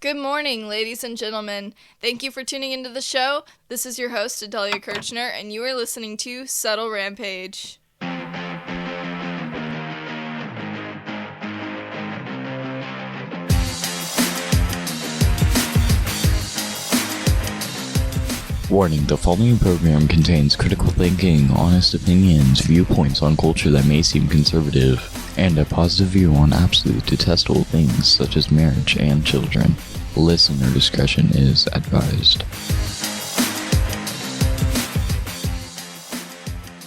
Good morning, ladies and gentlemen. Thank you for tuning into the show. This is your host, Adelia Kirchner, and you are listening to Subtle Rampage. Warning, the following program contains critical thinking, honest opinions, viewpoints on culture that may seem conservative, and a positive view on absolute detestable things such as marriage and children. Listener discretion is advised.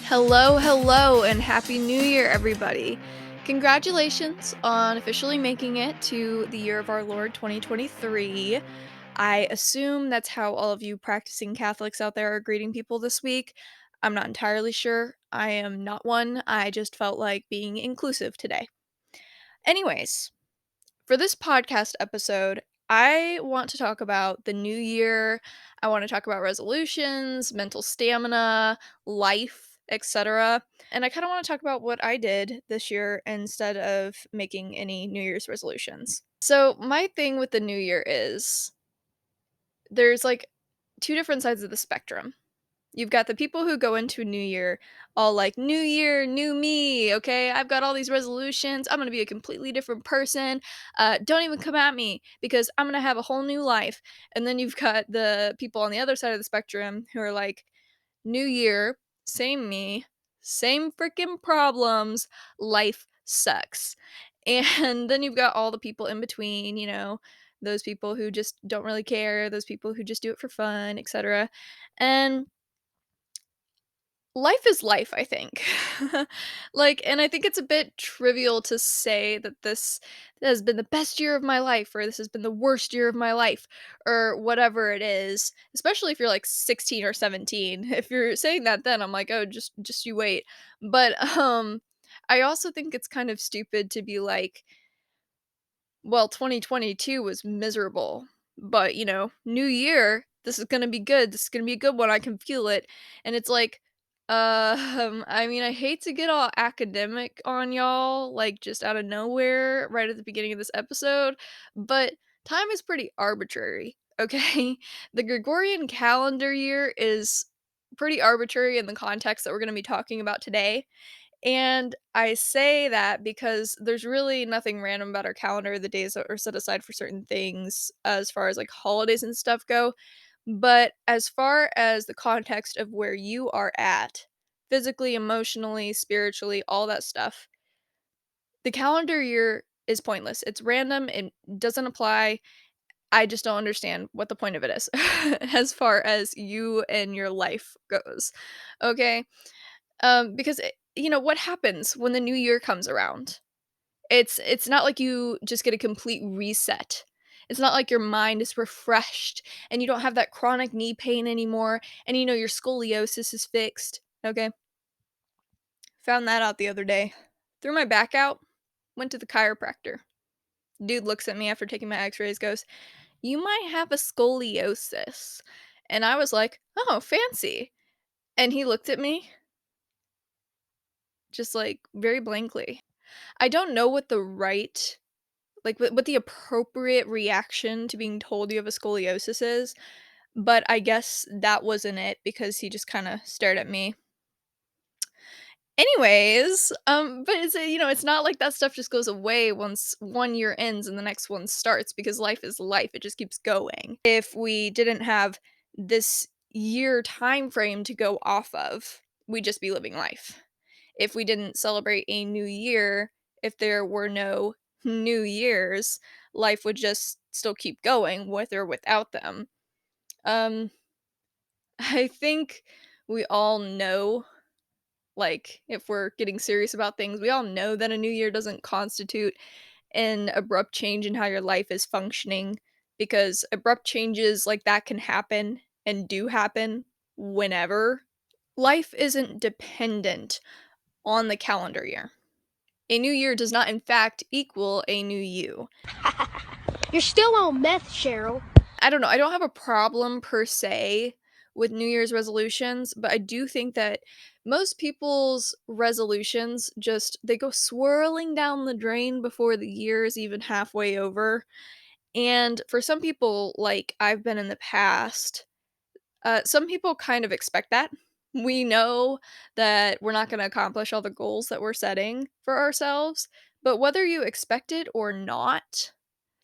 Hello, and Happy New Year, everybody. Congratulations on officially making it to the year of our Lord 2023. I assume that's how all of you practicing Catholics out there are greeting people this week. I'm not entirely sure. I am not one. I just felt like being inclusive today. Anyways, for this podcast episode, I want to talk about the new year. I want to talk about resolutions, mental stamina, life, etc. And I kind of want to talk about what I did this year instead of making any New Year's resolutions. So, my thing with the new year is there's like two different sides of the spectrum. You've got the people who go into a new year all like, new year, new me, okay? I've got all these resolutions. I'm gonna be a completely different person. Don't even come at me because I'm gonna have a whole new life. And then you've got the people on the other side of the spectrum who are like, new year, same me, same freaking problems, life sucks. And then you've got all the people in between, those people who just don't really care, those people who just do it for fun, etc. And life is life, I think. And I think it's a bit trivial to say that this has been the best year of my life or this has been the worst year of my life or whatever it is, especially if you're like 16 or 17. If you're saying that then I'm like, "Oh, just you wait." But I also think it's kind of stupid to be like, well, 2022 was miserable, but, new year, this is gonna be good, this is gonna be a good one, I can feel it, and it's like, I mean, I hate to get all academic on y'all, like, just out of nowhere right at the beginning of this episode, but time is pretty arbitrary, okay? The Gregorian calendar year is pretty arbitrary in the context that we're gonna be talking about today, and I say that because there's really nothing random about our calendar. The days that are set aside for certain things as far as like holidays and stuff go. But as far as the context of where you are at, physically, emotionally, spiritually, all that stuff, the calendar year is pointless. It's random, it doesn't apply. I just don't understand what the point of it is as far as you and your life goes. Okay? Because what happens when the new year comes around? It's not like you just get a complete reset. It's not like your mind is refreshed and you don't have that chronic knee pain anymore and your scoliosis is fixed. Okay? Found that out the other day. Threw my back out, went to the chiropractor. Dude looks at me after taking my x-rays, goes, "You might have a scoliosis." And I was like, "Oh, fancy." And he looked at me just like very blankly. I don't know what the right what the appropriate reaction to being told you have a scoliosis is, but I guess that wasn't it because he just kinda stared at me. Anyways, but it's not like that stuff just goes away once one year ends and the next one starts because life is life, it just keeps going. If we didn't have this year time frame to go off of, we'd just be living life. If we didn't celebrate a new year, if there were no new years, life would just still keep going with or without them. Um, I think we all know, like, if we're getting serious about things, we all know that a new year doesn't constitute an abrupt change in how your life is functioning because abrupt changes like that can happen and do happen whenever. Life isn't dependent on the calendar year. A new year does not, in fact, equal a new you. You're still on meth, Cheryl. I don't know. I don't have a problem per se with New Year's resolutions, but I do think that most people's resolutions just they go swirling down the drain before the year is even halfway over. And for some people, like I've been in the past, some people kind of expect that. We know that we're not going to accomplish all the goals that we're setting for ourselves, but whether you expect it or not,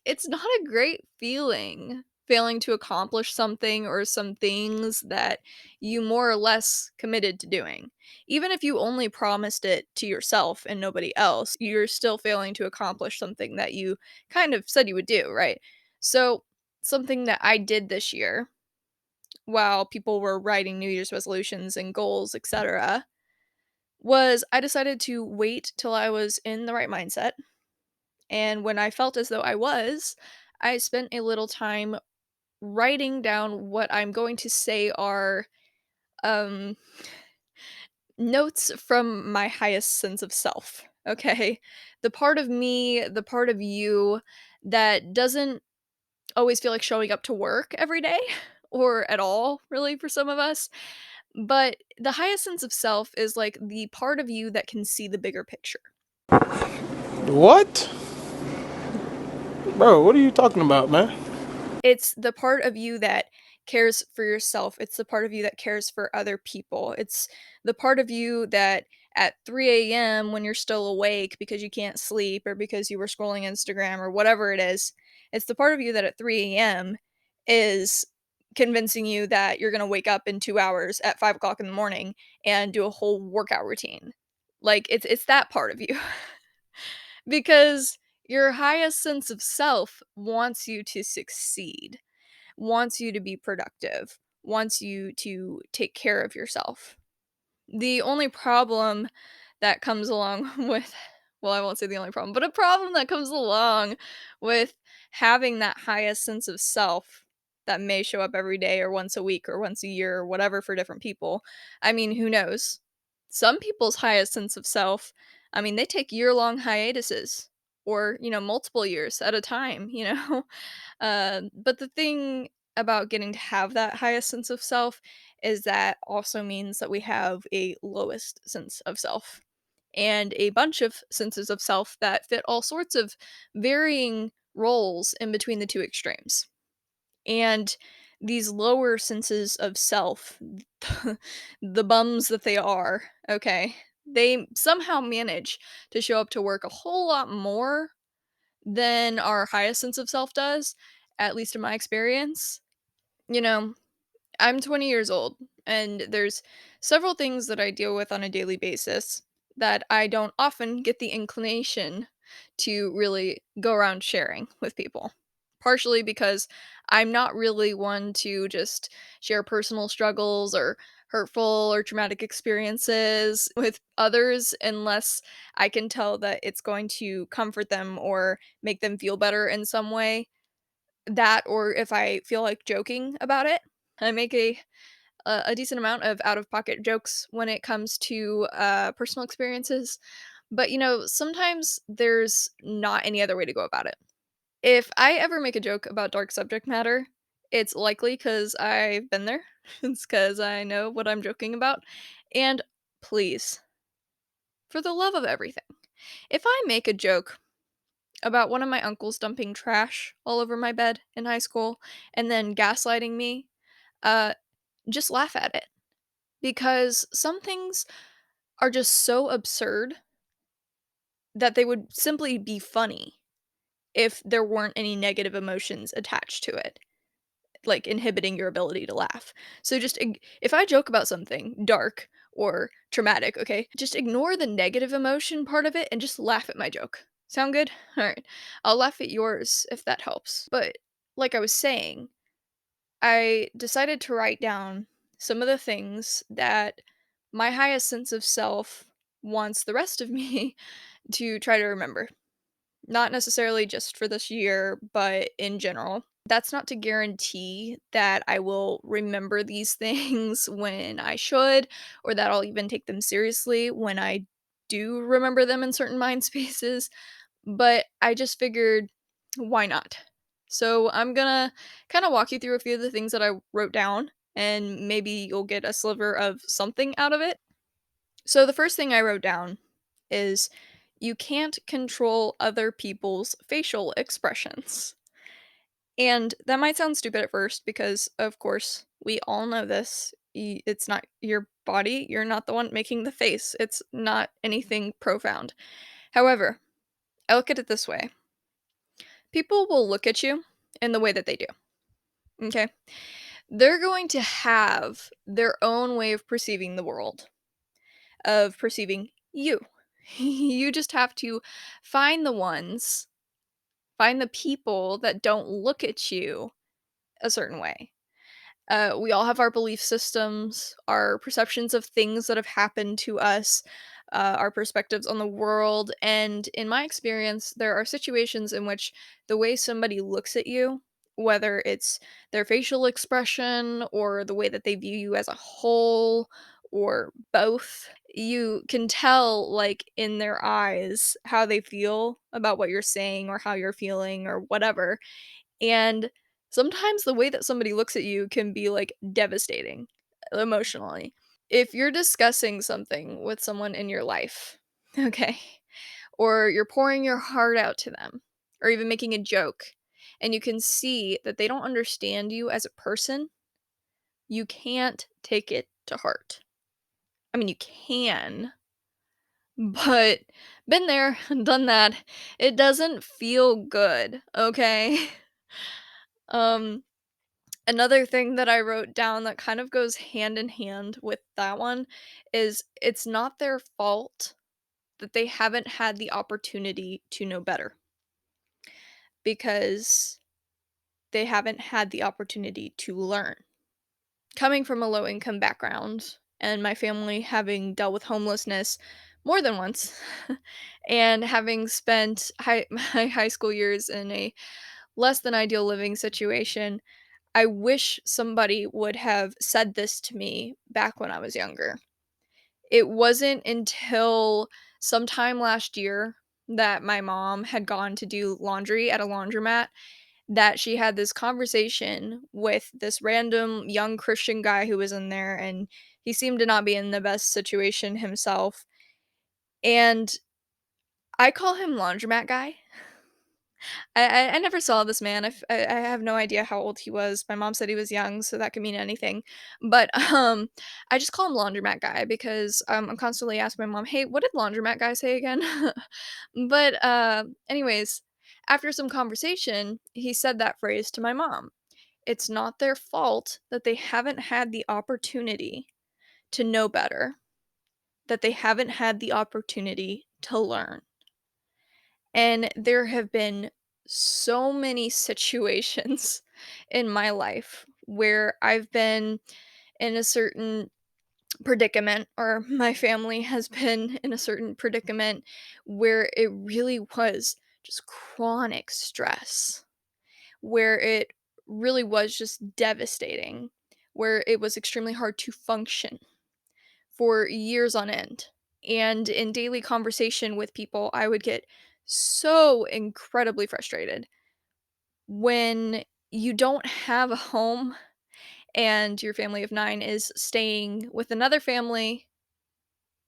it's not a great feeling failing to accomplish something or some things that you more or less committed to doing. Even if you only promised it to yourself and nobody else, you're still failing to accomplish something that you kind of said you would do, right? So, something that I did this year while people were writing New Year's resolutions and goals, etc., was I decided to wait till I was in the right mindset. And when I felt as though I was, I spent a little time writing down what I'm going to say are um, notes from my highest sense of self. Okay. The part of me, the part of you that doesn't always feel like showing up to work every day or at all, really, for some of us. But the highest sense of self is like the part of you that can see the bigger picture. What? Bro, what are you talking about, man? It's the part of you that cares for yourself. It's the part of you that cares for other people. It's the part of you that at 3 a.m., when you're still awake because you can't sleep or because you were scrolling Instagram or whatever it is, it's the part of you that at 3 a.m. is convincing you that you're going to wake up in 2 hours at 5 o'clock in the morning and do a whole workout routine. Like it's that part of you. Because your highest sense of self wants you to succeed, wants you to be productive, wants you to take care of yourself. The only problem that comes along with well, I won't say the only problem, but a problem that comes along with having that highest sense of self that may show up every day or once a week or once a year or whatever for different people. I mean, who knows? Some people's highest sense of self, I mean, they take year-long hiatuses or, multiple years at a time, you know? But the thing about getting to have that highest sense of self is that also means that we have a lowest sense of self and a bunch of senses of self that fit all sorts of varying roles in between the two extremes. And these lower senses of self, the bums that they are, okay, they somehow manage to show up to work a whole lot more than our highest sense of self does, at least in my experience. You know, I'm 20 years old, and there's several things that I deal with on a daily basis that I don't often get the inclination to really go around sharing with people. Partially because I'm not really one to just share personal struggles or hurtful or traumatic experiences with others unless I can tell that it's going to comfort them or make them feel better in some way. That or if I feel like joking about it. I make a decent amount of out of pocket jokes when it comes to personal experiences, but sometimes there's not any other way to go about it. If I ever make a joke about dark subject matter, it's likely because I've been there. It's because I know what I'm joking about. And please, for the love of everything, if I make a joke about one of my uncles dumping trash all over my bed in high school and then gaslighting me, uh, just laugh at it. Because some things are just so absurd that they would simply be funny if there weren't any negative emotions attached to it, like inhibiting your ability to laugh. So just if I joke about something dark or traumatic, okay, just ignore the negative emotion part of it and just laugh at my joke. Sound good? All right. I'll laugh at yours if that helps. But like I was saying, I decided to write down some of the things that my highest sense of self wants the rest of me to try to remember. Not necessarily just for this year, but in general. That's not to guarantee that I will remember these things when I should, or that I'll even take them seriously when I do remember them in certain mind spaces, but I just figured, why not? So I'm gonna kind of walk you through a few of the things that I wrote down, and maybe you'll get a sliver of something out of it. So the first thing I wrote down is you can't control other people's facial expressions. And that might sound stupid at first because, of course, we all know this. It's not your body. You're not the one making the face. It's not anything profound. However, I look at it this way: people will look at you in the way that they do. Okay. They're going to have their own way of perceiving the world, of perceiving you. You just have to find the ones, find the people that don't look at you a certain way. We all have our belief systems, our perceptions of things that have happened to us, our perspectives on the world. And in my experience, there are situations in which the way somebody looks at you, whether it's their facial expression or the way that they view you as a whole, or both, you can tell, like, in their eyes how they feel about what you're saying or how you're feeling or whatever. And sometimes the way that somebody looks at you can be, like, devastating emotionally. If you're discussing something with someone in your life, okay, or you're pouring your heart out to them, or even making a joke, and you can see that they don't understand you as a person, you can't take it to heart. I mean, you can, but been there, done that. It doesn't feel good, okay? Um, Another thing that I wrote down that kind of goes hand in hand with that one is it's not their fault that they haven't had the opportunity to know better, because they haven't had the opportunity to learn. Coming from a low income background and my family having dealt with homelessness more than once, and having spent my high school years in a less than ideal living situation, I wish somebody would have said this to me back when I was younger. It wasn't until sometime last year that my mom had gone to do laundry at a laundromat that she had this conversation with this random young Christian guy who was in there, and he seemed to not be in the best situation himself. And I call him laundromat guy. I never saw this man. I have no idea how old he was. My mom said he was young, so that could mean anything. But, I just call him laundromat guy because, I'm constantly asking my mom, "Hey, what did laundromat guy say again?" But, anyways, after some conversation, he said that phrase to my mom. It's not their fault that they haven't had the opportunity to know better, that they haven't had the opportunity to learn. And there have been so many situations in my life where I've been in a certain predicament, or my family has been in a certain predicament where it really was just chronic stress, where it really was just devastating, where it was extremely hard to function for years on end. And in daily conversation with people, I would get so incredibly frustrated when you don't have a home and your family of 9 is staying with another family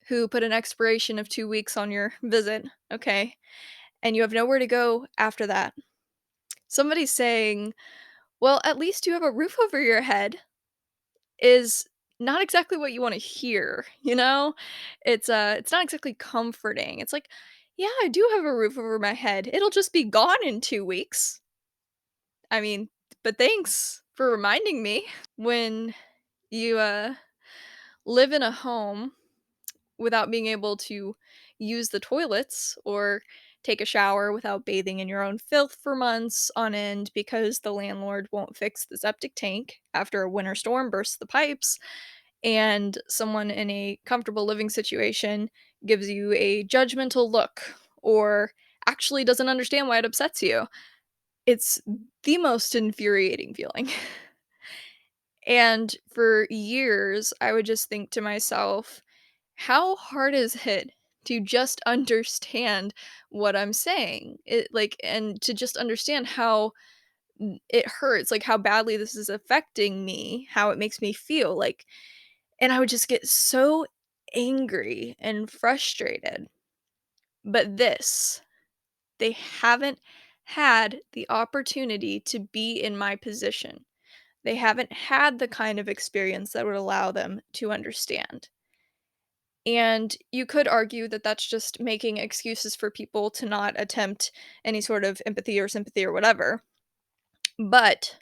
who put an expiration of 2 weeks on your visit, okay, and you have nowhere to go after that. Somebody saying, "Well, at least you have a roof over your head," is not exactly what you wanna hear, you know? It's not exactly comforting. It's like, "Yeah, I do have a roof over my head. It'll just be gone in 2 weeks. I mean, but thanks for reminding me." When you, live in a home without being able to use the toilets or take a shower without bathing in your own filth for months on end because the landlord won't fix the septic tank after a winter storm bursts the pipes, and someone in a comfortable living situation gives you a judgmental look or actually doesn't understand why it upsets you. It's the most infuriating feeling. And for years, I would just think to myself, how hard is it to just understand what I'm saying? It like and to just understand how it hurts, like how badly this is affecting me, how it makes me feel like, and I would just get so angry and frustrated. But this, they haven't had the opportunity to be in my position. They haven't had the kind of experience that would allow them to understand. And you could argue that that's just making excuses for people to not attempt any sort of empathy or sympathy or whatever. But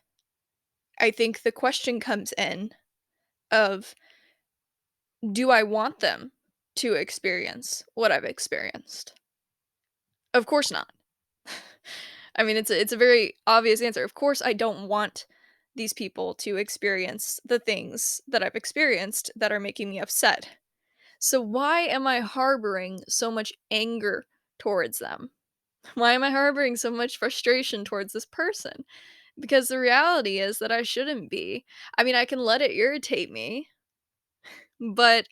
I think the question comes in of, do I want them to experience what I've experienced? Of course not. I mean, it's a very obvious answer. Of course, I don't want these people to experience the things that I've experienced that are making me upset. So why am I harboring so much anger towards them? Why am I harboring so much frustration towards this person? Because the reality is that I shouldn't be. I mean, I can let it irritate me, but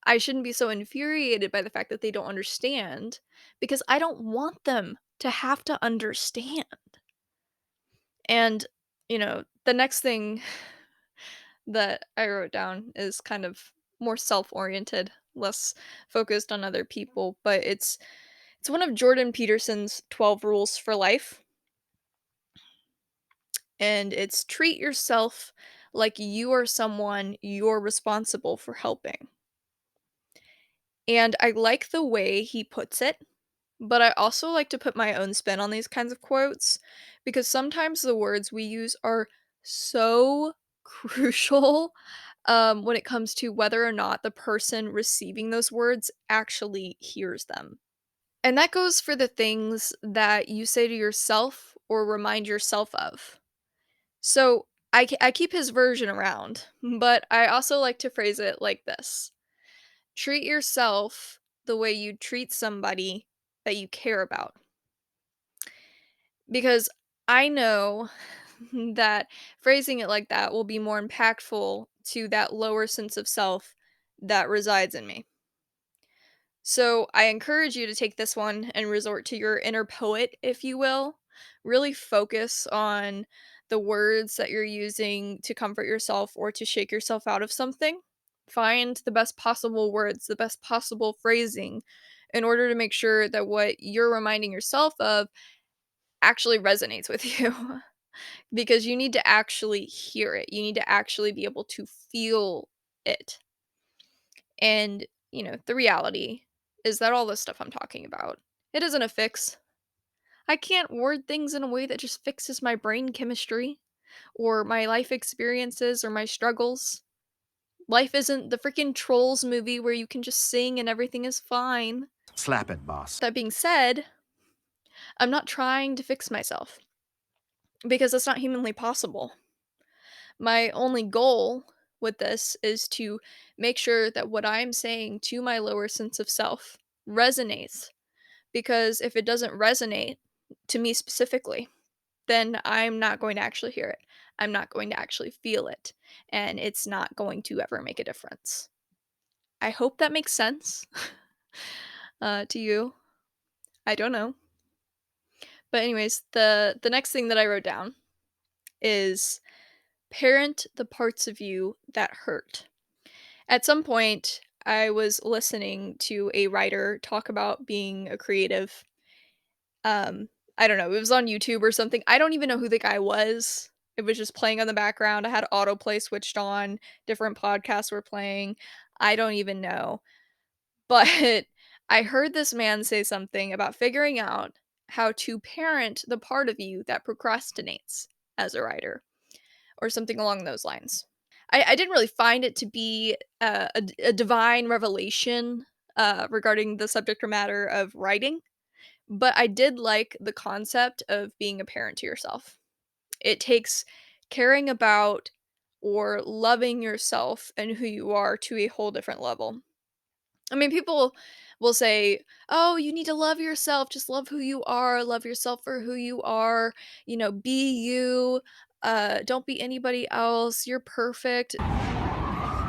I shouldn't be so infuriated by the fact that they don't understand because I don't want them to have to understand. And, the next thing that I wrote down is kind of more self-oriented, less focused on other people, but it's one of Jordan Peterson's 12 rules for life, and it's treat yourself like you are someone you're responsible for helping. And I like the way he puts it, but I also like to put my own spin on these kinds of quotes because sometimes the words we use are so crucial when it comes to whether or not the person receiving those words actually hears them. And that goes for the things that you say to yourself or remind yourself of. So I keep his version around, but I also like to phrase it like this: treat yourself the way you treat somebody that you care about. Because I know that phrasing it like that will be more impactful to that lower sense of self that resides in me. So I encourage you to take this one and resort to your inner poet, if you will. Really focus on the words that you're using to comfort yourself or to shake yourself out of something. Find the best possible words, the best possible phrasing in order to make sure that what you're reminding yourself of actually resonates with you. Because you need to actually hear it. You need to actually be able to feel it. And, the reality is that all this stuff I'm talking about, it isn't a fix. I can't word things in a way that just fixes my brain chemistry or my life experiences or my struggles. Life isn't the freaking Trolls movie where you can just sing and everything is fine. Slap it, boss. That being said, I'm not trying to fix myself because that's not humanly possible. My only goal with this is to make sure that what I'm saying to my lower sense of self resonates. Because if it doesn't resonate to me specifically, then I'm not going to actually hear it. I'm not going to actually feel it. And it's not going to ever make a difference. I hope that makes sense to you. I don't know. But anyways, the next thing that I wrote down is parent the parts of you that hurt. At some point, I was listening to a writer talk about being a creative. I don't know, it was on YouTube or something. I don't even know who the guy was. It was just playing on the background. I had autoplay switched on, different podcasts were playing. I don't even know. But I heard this man say something about figuring out how to parent the part of you that procrastinates as a writer, or something along those lines. I didn't really find it to be a divine revelation regarding the subject or matter of writing, but I did like the concept of being a parent to yourself. It takes caring about or loving yourself and who you are to a whole different level. I mean, people will say, "Oh, you need to love yourself. Just love who you are. Love yourself for who you are. Be you. Don't be anybody else. You're perfect."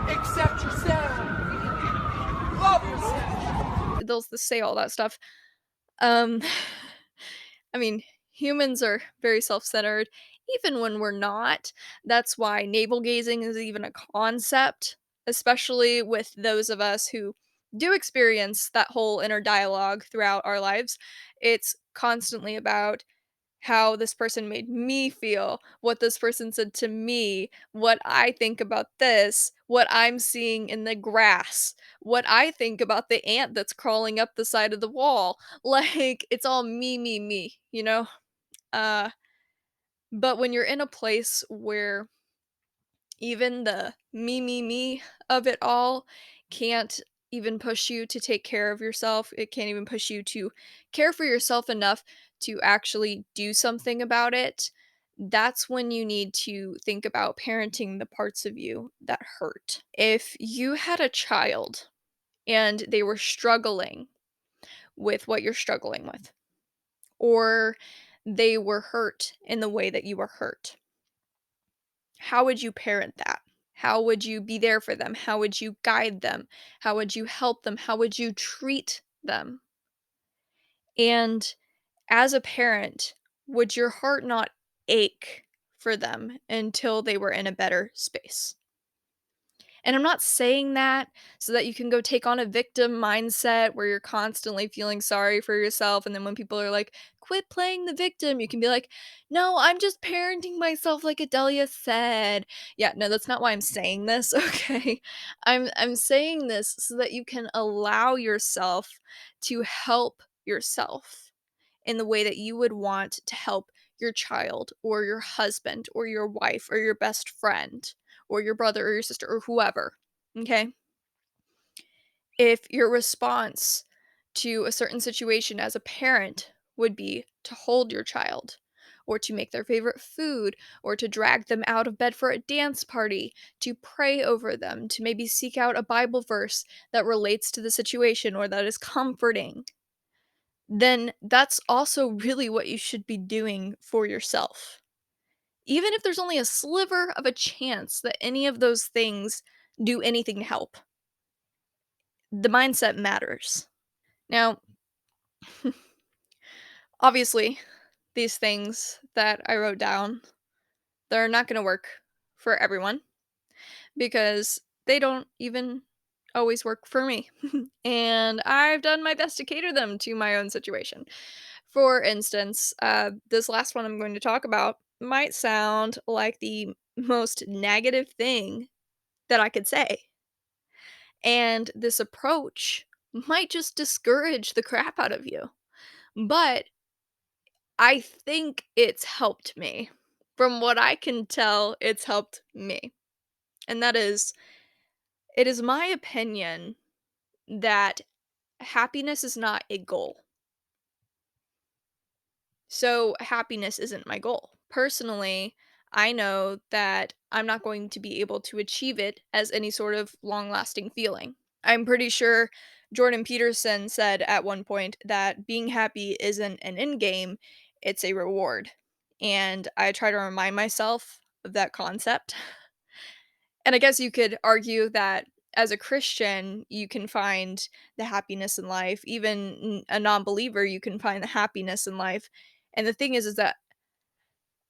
Accept yourself. Love yourself. They'll say all that stuff. Um, I mean, humans are very self-centered, even when we're not. That's why navel gazing is even a concept, especially with those of us who do experience that whole inner dialogue throughout our lives. It's constantly about how this person made me feel, what this person said to me, what I think about this, what I'm seeing in the grass, what I think about the ant that's crawling up the side of the wall. Like, it's all me, me, me, you know? Uh, but when you're in a place where even the me, me, me of it all can't even push you to take care of yourself. It can't even push you to care for yourself enough to actually do something about it. That's when you need to think about parenting the parts of you that hurt. If you had a child and they were struggling with what you're struggling with, or they were hurt in the way that you were hurt, how would you parent that? How would you be there for them? How would you guide them? How would you help them? How would you treat them? And as a parent, would your heart not ache for them until they were in a better space? And I'm not saying that so that you can go take on a victim mindset where you're constantly feeling sorry for yourself. And then when people are like, quit playing the victim, you can be like, no, I'm just parenting myself like Adelia said. Yeah, no, that's not why I'm saying this. Okay. I'm saying this so that you can allow yourself to help yourself in the way that you would want to help your child or your husband or your wife or your best friend or your brother or your sister or whoever. Okay? If your response to a certain situation as a parent would be to hold your child or to make their favorite food or to drag them out of bed for a dance party, to pray over them, to maybe seek out a Bible verse that relates to the situation or that is comforting, then that's also really what you should be doing for yourself. Even if there's only a sliver of a chance that any of those things do anything to help, the mindset matters. Now, obviously, these things that I wrote down, they're not going to work for everyone because they don't even always work for me. And I've done my best to cater them to my own situation. For instance, this last one I'm going to talk about might sound like the most negative thing that I could say. And this approach might just discourage the crap out of you. But I think it's helped me. From what I can tell, it's helped me. And that is, it is my opinion that happiness is not a goal. So, happiness isn't my goal. Personally, I know that I'm not going to be able to achieve it as any sort of long lasting feeling. I'm pretty sure Jordan Peterson said at one point that being happy isn't an end game, it's a reward. And I try to remind myself of that concept. And I guess you could argue that as a Christian, you can find the happiness in life. Even a non believer, you can find the happiness in life. And the thing is that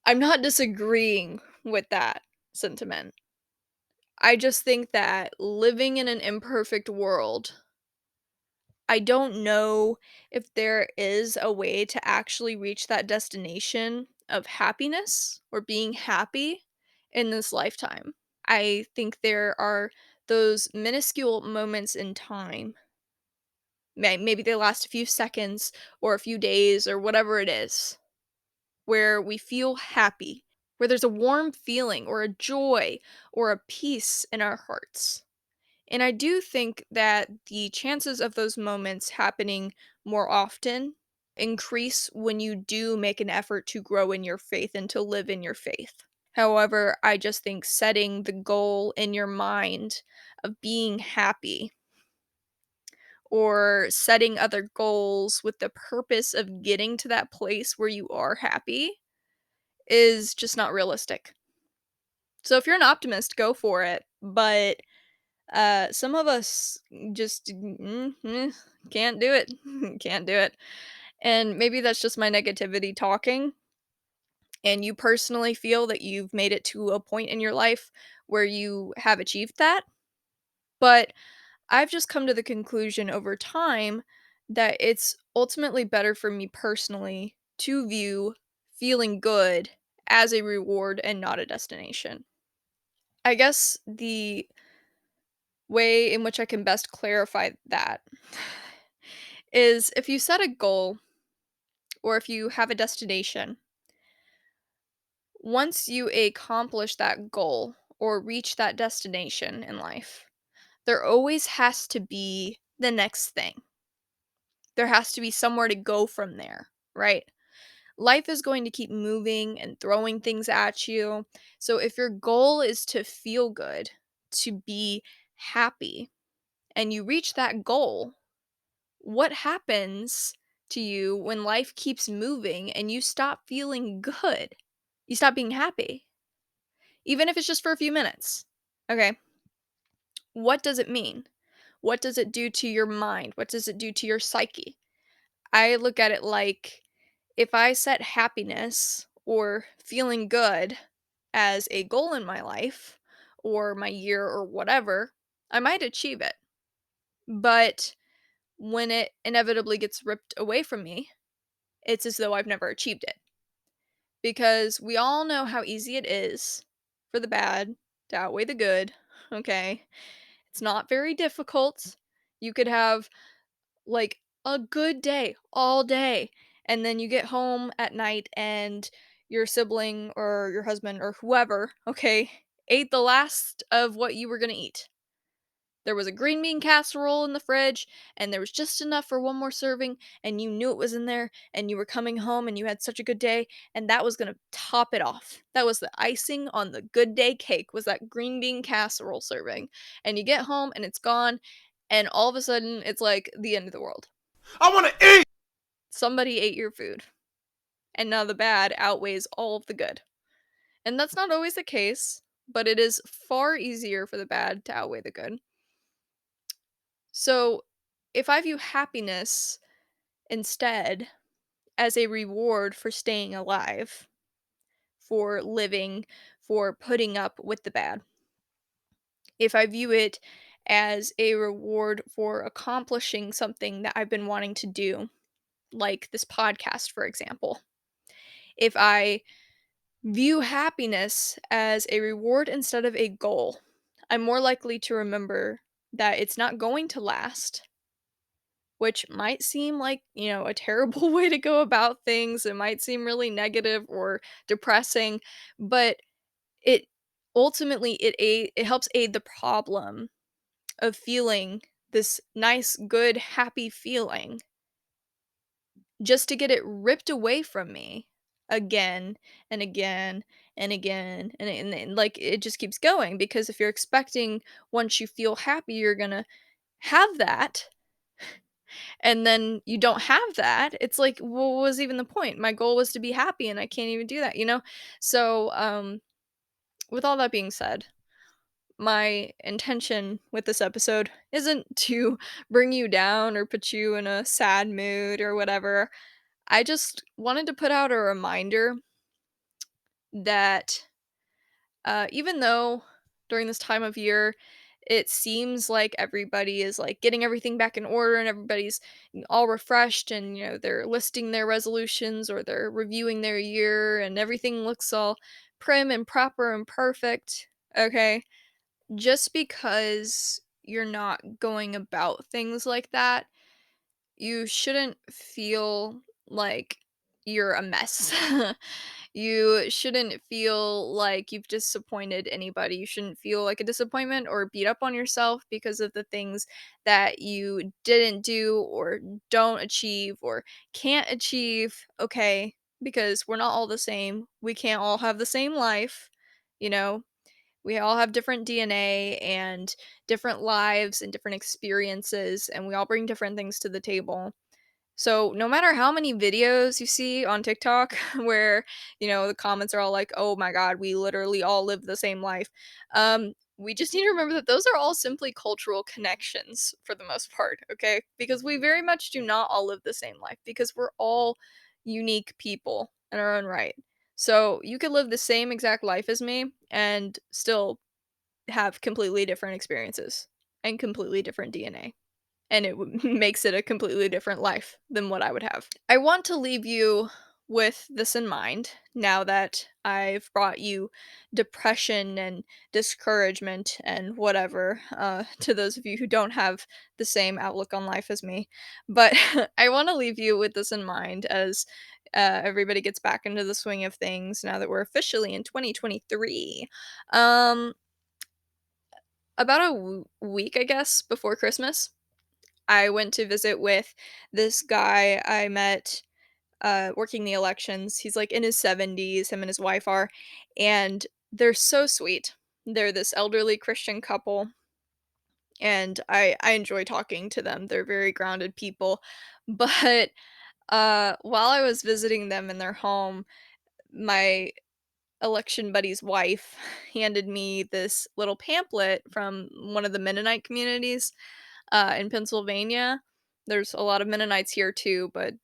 I'm not disagreeing with that sentiment. I just think that living in an imperfect world, I don't know if there is a way to actually reach that destination of happiness or being happy in this lifetime. I think there are those minuscule moments in time. Maybe they last a few seconds or a few days or whatever it is, where we feel happy, where there's a warm feeling or a joy or a peace in our hearts. And I do think that the chances of those moments happening more often increase when you do make an effort to grow in your faith and to live in your faith. However, I just think setting the goal in your mind of being happy or setting other goals with the purpose of getting to that place where you are happy is just not realistic. So if you're an optimist, go for it. But some of us just can't do it. Can't do it. And maybe that's just my negativity talking. And you personally feel that you've made it to a point in your life where you have achieved that. But I've just come to the conclusion over time that it's ultimately better for me personally to view feeling good as a reward and not a destination. I guess the way in which I can best clarify that is if you set a goal or if you have a destination, once you accomplish that goal or reach that destination in life, there always has to be the next thing. There has to be somewhere to go from there, right? Life is going to keep moving and throwing things at you. So if your goal is to feel good, to be happy, and you reach that goal, what happens to you when life keeps moving and you stop feeling good? You stop being happy, even if it's just for a few minutes. Okay. What does it mean? What does it do to your mind? What does it do to your psyche? I look at it like if I set happiness or feeling good as a goal in my life or my year or whatever, I might achieve it. But when it inevitably gets ripped away from me, it's as though I've never achieved it. Because we all know how easy it is for the bad to outweigh the good, okay? It's not very difficult. You could have like a good day all day, and then you get home at night and your sibling or your husband or whoever, okay, ate the last of what you were gonna eat. There was a green bean casserole in the fridge, and there was just enough for one more serving, and you knew it was in there, and you were coming home and you had such a good day, and that was gonna top it off. That was the icing on the good day cake, was that green bean casserole serving. And you get home and it's gone, and all of a sudden it's like the end of the world. I want to eat! Somebody ate your food, and now the bad outweighs all of the good. And that's not always the case, but it is far easier for the bad to outweigh the good. So, if I view happiness instead as a reward for staying alive, for living, for putting up with the bad, if I view it as a reward for accomplishing something that I've been wanting to do, like this podcast, for example, if I view happiness as a reward instead of a goal, I'm more likely to remember that it's not going to last, which might seem like, a terrible way to go about things. It might seem really negative or depressing, but it ultimately it helps aid the problem of feeling this nice, good, happy feeling just to get it ripped away from me again and again and again and like it just keeps going because if you're expecting once you feel happy you're gonna have that and then you don't have that, it's like, what was even the point? My goal was to be happy and I can't even do that. So, with all that being said, my intention with this episode isn't to bring you down or put you in a sad mood or whatever. I just wanted to put out a reminder that even though during this time of year it seems like everybody is like getting everything back in order and everybody's all refreshed and they're listing their resolutions or they're reviewing their year and everything looks all prim and proper and perfect, okay, just because you're not going about things like that, you shouldn't feel like you're a mess. You shouldn't feel like you've disappointed anybody. You shouldn't feel like a disappointment or beat up on yourself because of the things that you didn't do or don't achieve or can't achieve, okay? Because we're not all the same. We can't all have the same life, you know? We all have different DNA and different lives and different experiences, and we all bring different things to the table. So, no matter how many videos you see on TikTok where, the comments are all like, "Oh my god, we literally all live the same life." We just need to remember that those are all simply cultural connections for the most part, okay? Because we very much do not all live the same life because we're all unique people in our own right. So, you could live the same exact life as me and still have completely different experiences and completely different DNA and it makes it a completely different life than what I would have. I want to leave you with this in mind, now that I've brought you depression and discouragement and whatever, to those of you who don't have the same outlook on life as me. But I want to leave you with this in mind as everybody gets back into the swing of things now that we're officially in 2023. Um, about a week, I guess, before Christmas, I went to visit with this guy I met working the elections. He's like in his 70s, him and his wife are, and they're so sweet. They're this elderly Christian couple, and I enjoy talking to them. They're very grounded people. But while I was visiting them in their home, my election buddy's wife handed me this little pamphlet from one of the Mennonite communities in Pennsylvania. There's a lot of Mennonites here too, but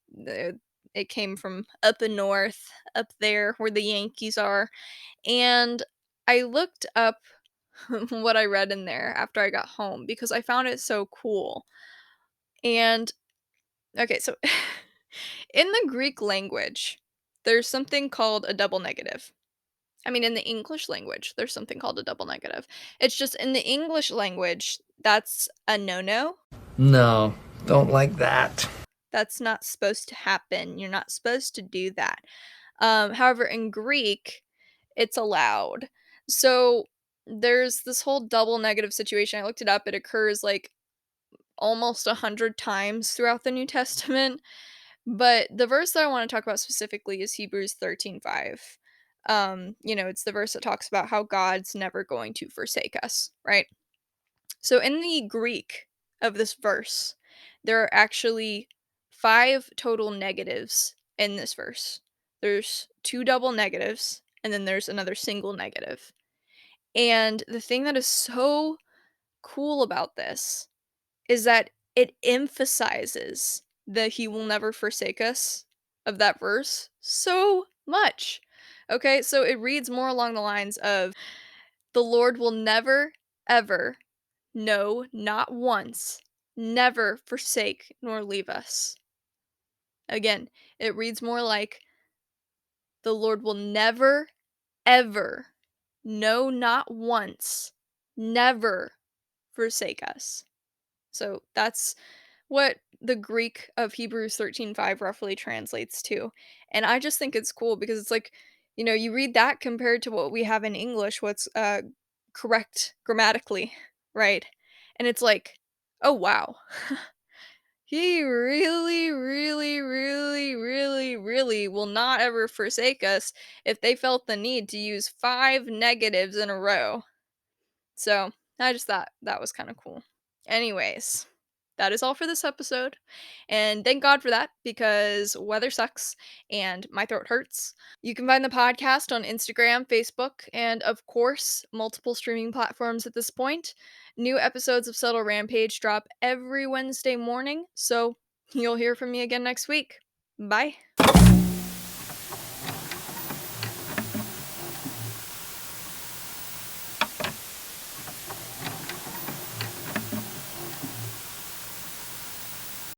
it came from up in north, up there where the Yankees are. And I looked up what I read in there after I got home because I found it so cool. And okay, so in the Greek language, there's something called a double negative. I mean, in the English language, there's something called a double negative. It's just in the English language, that's a no no. No, don't like that. That's not supposed to happen. You're not supposed to do that. However, in Greek, it's allowed. So there's this whole double negative situation. I looked it up. It occurs like almost 100 times throughout the New Testament. But the verse that I want to talk about specifically is Hebrews 13:5. It's the verse that talks about how God's never going to forsake us, right? So in the Greek of this verse, there are actually 5 total negatives in this verse. There's 2 double negatives, and then there's another single negative. And the thing that is so cool about this is that it emphasizes that he will never forsake us of that verse so much. Okay, so it reads more along the lines of the Lord will never, ever, no, not once, never forsake nor leave us. Again, it reads more like the Lord will never, ever, no, not once, never forsake us. So that's what the Greek of Hebrews 13:5 roughly translates to. And I just think it's cool because it's like, you read that compared to what we have in English, what's correct grammatically, right? And it's like, oh wow. He really, really, really, really, really will not ever forsake us if they felt the need to use 5 negatives in a row. So I just thought that was kind of cool. Anyways, that is all for this episode. And thank God for that because weather sucks and my throat hurts. You can find the podcast on Instagram, Facebook, and of course, multiple streaming platforms at this point. New episodes of Subtle Rampage drop every Wednesday morning, so you'll hear from me again next week. Bye.